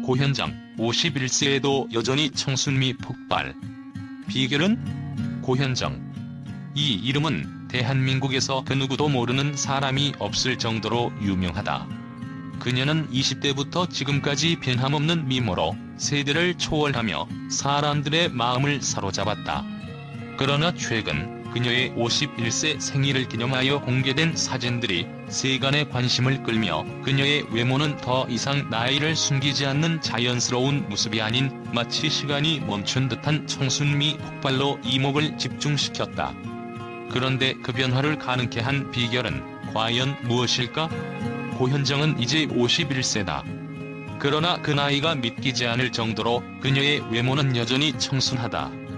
고현정 51세에도 여전히 청순미 폭발. 비결은? 고현정. 이 이름은 대한민국에서 그 누구도 모르는 사람이 없을 정도로 유명하다. 그녀는 20대부터 지금까지 변함없는 미모로 세대를 초월하며 사람들의 마음을 사로잡았다. 그러나 최근 그녀의 51세 생일을 기념하여 공개된 사진들이 세간의 관심을 끌며 그녀의 외모는 더 이상 나이를 숨기지 않는 자연스러운 모습이 아닌 마치 시간이 멈춘 듯한 청순미 폭발로 이목을 집중시켰다. 그런데 그 변화를 가능케 한 비결은 과연 무엇일까? 고현정은 이제 51세다. 그러나 그 나이가 믿기지 않을 정도로 그녀의 외모는 여전히 청순하다.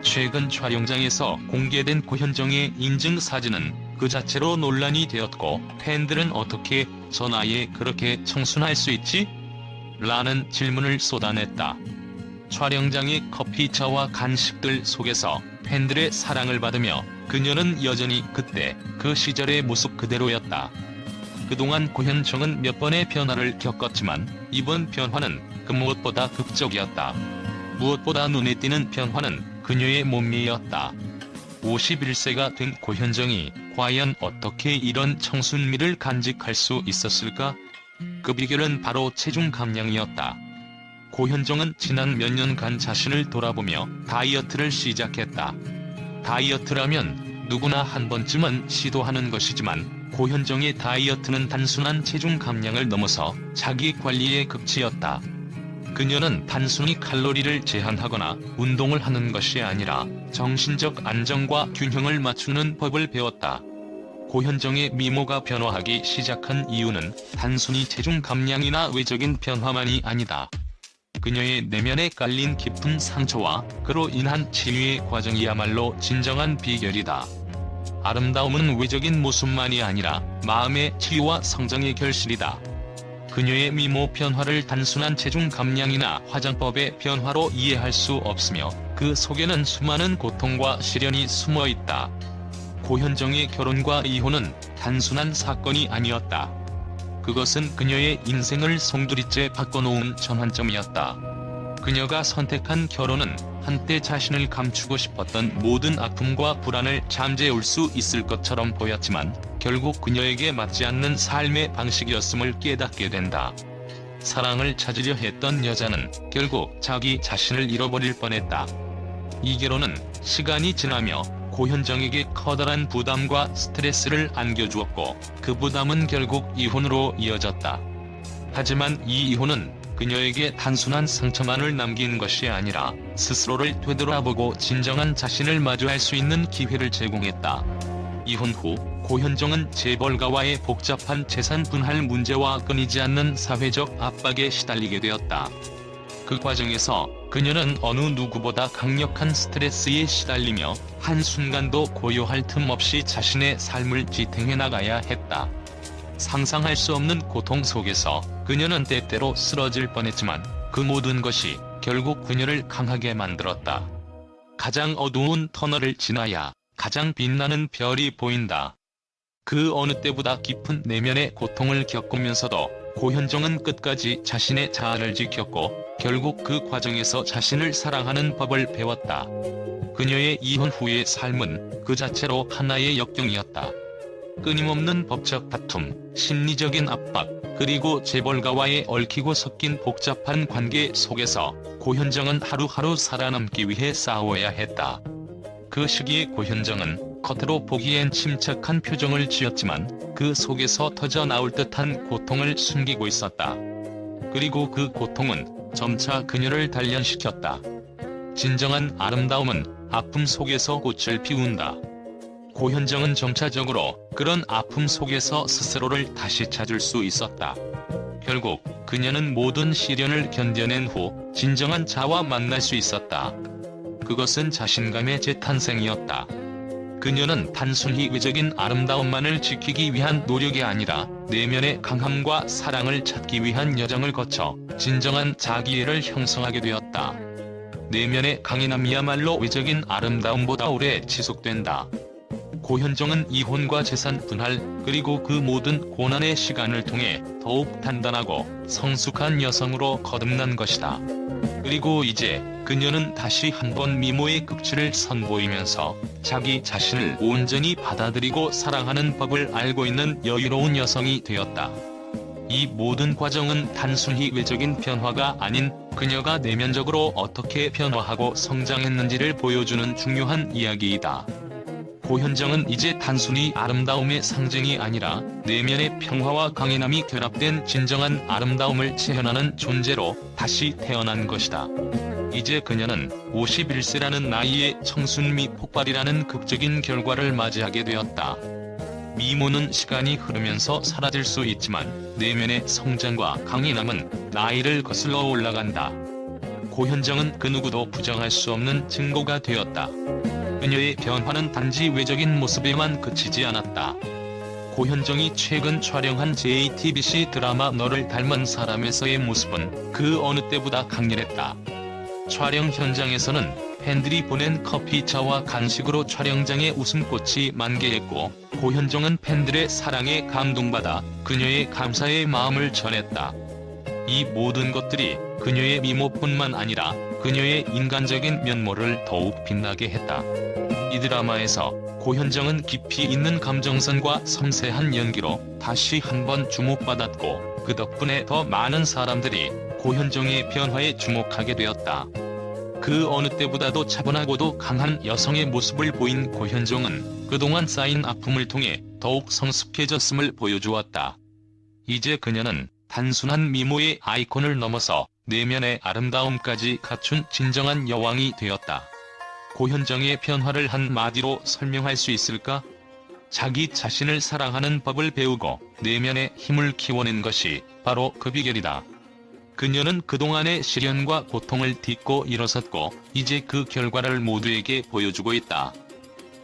최근 촬영장에서 공개된 고현정의 인증사진은 그 자체로 논란이 되었고, 팬들은 어떻게 저 나이에 그렇게 청순할 수 있지? 라는 질문을 쏟아냈다. 촬영장의 커피차와 간식들 속에서 팬들의 사랑을 받으며 그녀는 여전히 그때 그 시절의 모습 그대로였다. 그동안 고현정은 몇 번의 변화를 겪었지만 이번 변화는 그 무엇보다 극적이었다. 무엇보다 눈에 띄는 변화는 그녀의 몸매였다. 51세가 된 고현정이 과연 어떻게 이런 청순미를 간직할 수 있었을까? 그 비결은 바로 체중 감량이었다. 고현정은 지난 몇 년간 자신을 돌아보며 다이어트를 시작했다. 다이어트라면 누구나 한 번쯤은 시도하는 것이지만 고현정의 다이어트는 단순한 체중 감량을 넘어서 자기 관리의 극치였다. 그녀는 단순히 칼로리를 제한하거나 운동을 하는 것이 아니라 정신적 안정과 균형을 맞추는 법을 배웠다. 고현정의 미모가 변화하기 시작한 이유는 단순히 체중 감량이나 외적인 변화만이 아니다. 그녀의 내면에 깔린 깊은 상처와 그로 인한 치유의 과정이야말로 진정한 비결이다. 아름다움은 외적인 모습만이 아니라 마음의 치유와 성장의 결실이다. 그녀의 미모 변화를 단순한 체중 감량이나 화장법의 변화로 이해할 수 없으며 그 속에는 수많은 고통과 시련이 숨어 있다. 고현정의 결혼과 이혼은 단순한 사건이 아니었다. 그것은 그녀의 인생을 송두리째 바꿔놓은 전환점이었다. 그녀가 선택한 결혼은 한때 자신을 감추고 싶었던 모든 아픔과 불안을 잠재울 수 있을 것처럼 보였지만 결국 그녀에게 맞지 않는 삶의 방식이었음을 깨닫게 된다. 사랑을 찾으려 했던 여자는 결국 자기 자신을 잃어버릴 뻔했다. 이 결혼은 시간이 지나며 고현정에게 커다란 부담과 스트레스를 안겨주었고 그 부담은 결국 이혼으로 이어졌다. 하지만 이 이혼은 그녀에게 단순한 상처만을 남긴 것이 아니라 스스로를 되돌아보고 진정한 자신을 마주할 수 있는 기회를 제공했다. 이혼 후 고현정은 재벌가와의 복잡한 재산 분할 문제와 끊이지 않는 사회적 압박에 시달리게 되었다. 그 과정에서 그녀는 어느 누구보다 강력한 스트레스에 시달리며 한순간도 고요할 틈 없이 자신의 삶을 지탱해 나가야 했다. 상상할 수 없는 고통 속에서 그녀는 때때로 쓰러질 뻔했지만 그 모든 것이 결국 그녀를 강하게 만들었다. 가장 어두운 터널을 지나야 가장 빛나는 별이 보인다. 그 어느 때보다 깊은 내면의 고통을 겪으면서도 고현정은 끝까지 자신의 자아를 지켰고 결국 그 과정에서 자신을 사랑하는 법을 배웠다. 그녀의 이혼 후의 삶은 그 자체로 하나의 역경이었다. 끊임없는 법적 다툼, 심리적인 압박, 그리고 재벌가와의 얽히고 섞인 복잡한 관계 속에서 고현정은 하루하루 살아남기 위해 싸워야 했다. 그 시기에 고현정은 겉으로 보기엔 침착한 표정을 지었지만 그 속에서 터져나올 듯한 고통을 숨기고 있었다. 그리고 그 고통은 점차 그녀를 단련시켰다. 진정한 아름다움은 아픔 속에서 꽃을 피운다. 고현정은 점차적으로 그런 아픔 속에서 스스로를 다시 찾을 수 있었다. 결국 그녀는 모든 시련을 견뎌낸 후 진정한 자아와 만날 수 있었다. 그것은 자신감의 재탄생이었다. 그녀는 단순히 외적인 아름다움만을 지키기 위한 노력이 아니라 내면의 강함과 사랑을 찾기 위한 여정을 거쳐 진정한 자기애를 형성하게 되었다. 내면의 강인함이야말로 외적인 아름다움보다 오래 지속된다. 고현정은 이혼과 재산 분할, 그리고 그 모든 고난의 시간을 통해 더욱 단단하고 성숙한 여성으로 거듭난 것이다. 그리고 이제 그녀는 다시 한번 미모의 극치를 선보이면서 자기 자신을 온전히 받아들이고 사랑하는 법을 알고 있는 여유로운 여성이 되었다. 이 모든 과정은 단순히 외적인 변화가 아닌 그녀가 내면적으로 어떻게 변화하고 성장했는지를 보여주는 중요한 이야기이다. 고현정은 이제 단순히 아름다움의 상징이 아니라 내면의 평화와 강인함이 결합된 진정한 아름다움을 체현하는 존재로 다시 태어난 것이다. 이제 그녀는 51세라는 나이에 청순미 폭발이라는 극적인 결과를 맞이하게 되었다. 미모는 시간이 흐르면서 사라질 수 있지만 내면의 성장과 강인함은 나이를 거슬러 올라간다. 고현정은 그 누구도 부정할 수 없는 증거가 되었다. 그녀의 변화는 단지 외적인 모습에만 그치지 않았다. 고현정이 최근 촬영한 JTBC 드라마 너를 닮은 사람에서의 모습은 그 어느 때보다 강렬했다. 촬영 현장에서는 팬들이 보낸 커피차와 간식으로 촬영장의 웃음꽃이 만개했고, 고현정은 팬들의 사랑에 감동받아 그녀의 감사의 마음을 전했다. 이 모든 것들이 그녀의 미모뿐만 아니라 그녀의 인간적인 면모를 더욱 빛나게 했다. 이 드라마에서 고현정은 깊이 있는 감정선과 섬세한 연기로 다시 한번 주목받았고, 그 덕분에 더 많은 사람들이 고현정의 변화에 주목하게 되었다. 그 어느 때보다도 차분하고도 강한 여성의 모습을 보인 고현정은 그동안 쌓인 아픔을 통해 더욱 성숙해졌음을 보여주었다. 이제 그녀는 단순한 미모의 아이콘을 넘어서 내면의 아름다움까지 갖춘 진정한 여왕이 되었다. 고현정의 변화를 한마디로 설명할 수 있을까? 자기 자신을 사랑하는 법을 배우고 내면의 힘을 키워낸 것이 바로 그 비결이다. 그녀는 그동안의 시련과 고통을 딛고 일어섰고 이제 그 결과를 모두에게 보여주고 있다.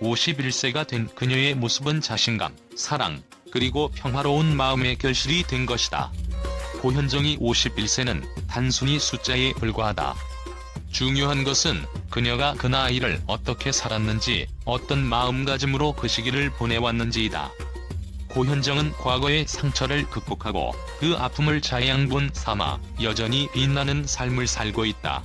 51세가 된 그녀의 모습은 자신감, 사랑, 그리고 평화로운 마음의 결실이 된 것이다. 고현정이 51세는 단순히 숫자에 불과하다. 중요한 것은 그녀가 그 나이를 어떻게 살았는지, 어떤 마음가짐으로 그 시기를 보내왔는지이다. 고현정은 과거의 상처를 극복하고 그 아픔을 자양분 삼아 여전히 빛나는 삶을 살고 있다.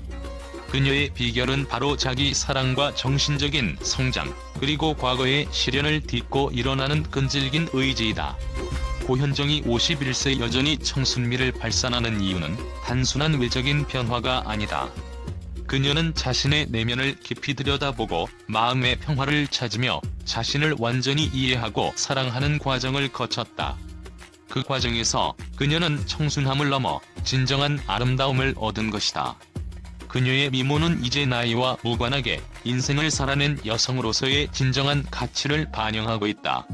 그녀의 비결은 바로 자기 사랑과 정신적인 성장, 그리고 과거의 시련을 딛고 일어나는 끈질긴 의지이다. 고현정이 51세 여전히 청순미를 발산하는 이유는 단순한 외적인 변화가 아니다. 그녀는 자신의 내면을 깊이 들여다보고 마음의 평화를 찾으며 자신을 완전히 이해하고 사랑하는 과정을 거쳤다. 그 과정에서 그녀는 청순함을 넘어 진정한 아름다움을 얻은 것이다. 그녀의 미모는 이제 나이와 무관하게 인생을 살아낸 여성으로서의 진정한 가치를 반영하고 있다.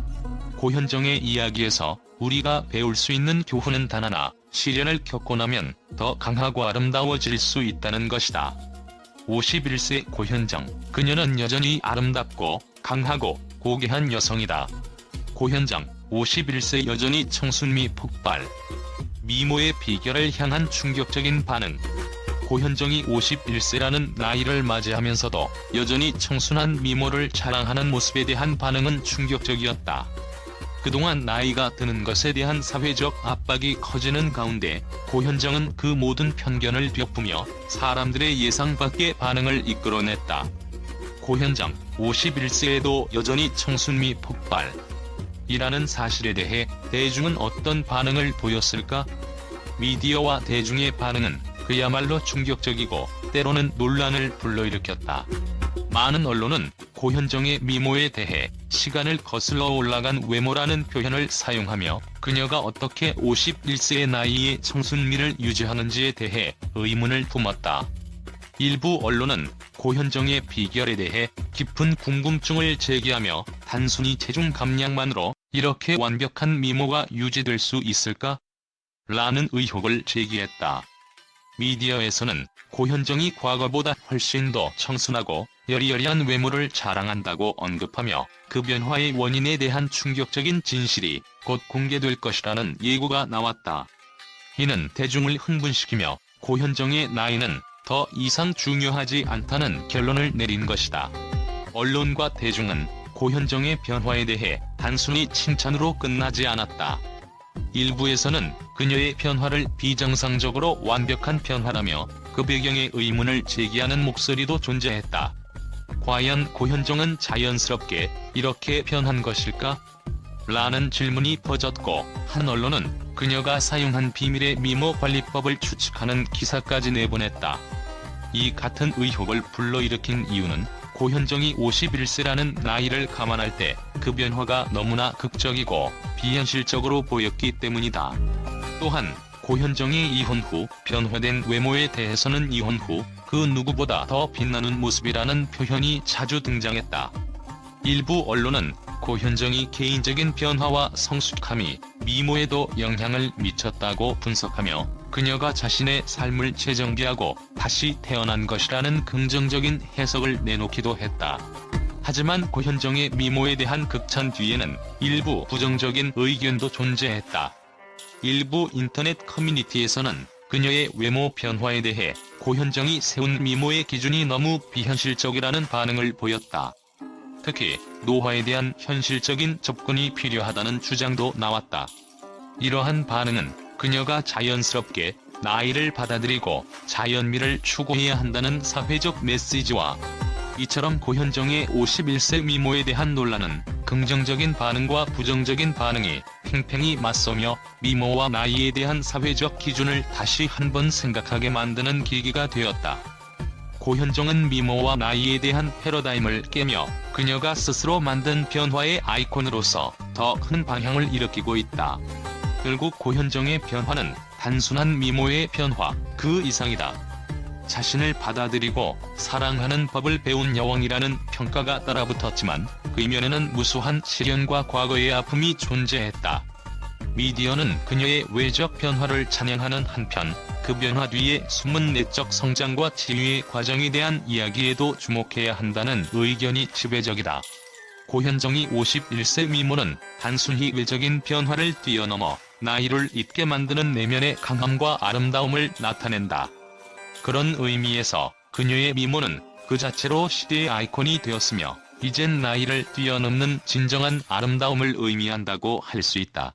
고현정의 이야기에서 우리가 배울 수 있는 교훈은 단 하나, 시련을 겪고 나면 더 강하고 아름다워질 수 있다는 것이다. 51세 고현정, 그녀는 여전히 아름답고 강하고 고귀한 여성이다. 고현정, 51세 여전히 청순미 폭발. 미모의 비결을 향한 충격적인 반응. 고현정이 51세라는 나이를 맞이하면서도 여전히 청순한 미모를 자랑하는 모습에 대한 반응은 충격적이었다. 그동안 나이가 드는 것에 대한 사회적 압박이 커지는 가운데 고현정은 그 모든 편견을 벼쁘며 사람들의 예상 밖의 반응을 이끌어냈다. 고현정, 51세에도 여전히 청순미 폭발. 이라는 사실에 대해 대중은 어떤 반응을 보였을까? 미디어와 대중의 반응은 그야말로 충격적이고 때로는 논란을 불러일으켰다. 많은 언론은 고현정의 미모에 대해 시간을 거슬러 올라간 외모라는 표현을 사용하며 그녀가 어떻게 51세의 나이에 청순미를 유지하는지에 대해 의문을 품었다. 일부 언론은 고현정의 비결에 대해 깊은 궁금증을 제기하며 단순히 체중 감량만으로 이렇게 완벽한 미모가 유지될 수 있을까? 라는 의혹을 제기했다. 미디어에서는 고현정이 과거보다 훨씬 더 청순하고 여리여리한 외모를 자랑한다고 언급하며 그 변화의 원인에 대한 충격적인 진실이 곧 공개될 것이라는 예고가 나왔다. 이는 대중을 흥분시키며 고현정의 나이는 더 이상 중요하지 않다는 결론을 내린 것이다. 언론과 대중은 고현정의 변화에 대해 단순히 칭찬으로 끝나지 않았다. 일부에서는 그녀의 변화를 비정상적으로 완벽한 변화라며 그 배경에 의문을 제기하는 목소리도 존재했다. 과연 고현정은 자연스럽게 이렇게 변한 것일까? 라는 질문이 퍼졌고, 한 언론은 그녀가 사용한 비밀의 미모 관리법을 추측하는 기사까지 내보냈다. 이 같은 의혹을 불러일으킨 이유는 고현정이 51세라는 나이를 감안할 때 그 변화가 너무나 극적이고 비현실적으로 보였기 때문이다. 또한 고현정이 이혼 후 변화된 외모에 대해서는 이혼 후 그 누구보다 더 빛나는 모습이라는 표현이 자주 등장했다. 일부 언론은 고현정이 개인적인 변화와 성숙함이 미모에도 영향을 미쳤다고 분석하며 그녀가 자신의 삶을 재정비하고 다시 태어난 것이라는 긍정적인 해석을 내놓기도 했다. 하지만 고현정의 미모에 대한 극찬 뒤에는 일부 부정적인 의견도 존재했다. 일부 인터넷 커뮤니티에서는 그녀의 외모 변화에 대해 고현정이 세운 미모의 기준이 너무 비현실적이라는 반응을 보였다. 특히 노화에 대한 현실적인 접근이 필요하다는 주장도 나왔다. 이러한 반응은 그녀가 자연스럽게 나이를 받아들이고 자연미를 추구해야 한다는 사회적 메시지와 이처럼 고현정의 51세 미모에 대한 논란은 긍정적인 반응과 부정적인 반응이 팽팽히 맞서며 미모와 나이에 대한 사회적 기준을 다시 한번 생각하게 만드는 계기가 되었다. 고현정은 미모와 나이에 대한 패러다임을 깨며 그녀가 스스로 만든 변화의 아이콘으로서 더 큰 방향을 일으키고 있다. 결국 고현정의 변화는 단순한 미모의 변화, 그 이상이다. 자신을 받아들이고 사랑하는 법을 배운 여왕이라는 평가가 따라붙었지만 그 이면에는 무수한 시련과 과거의 아픔이 존재했다. 미디어는 그녀의 외적 변화를 찬양하는 한편 그 변화 뒤에 숨은 내적 성장과 치유의 과정에 대한 이야기에도 주목해야 한다는 의견이 지배적이다. 고현정이 51세 미모는 단순히 외적인 변화를 뛰어넘어 나이를 잊게 만드는 내면의 강함과 아름다움을 나타낸다. 그런 의미에서 그녀의 미모는 그 자체로 시대의 아이콘이 되었으며 이젠 나이를 뛰어넘는 진정한 아름다움을 의미한다고 할 수 있다.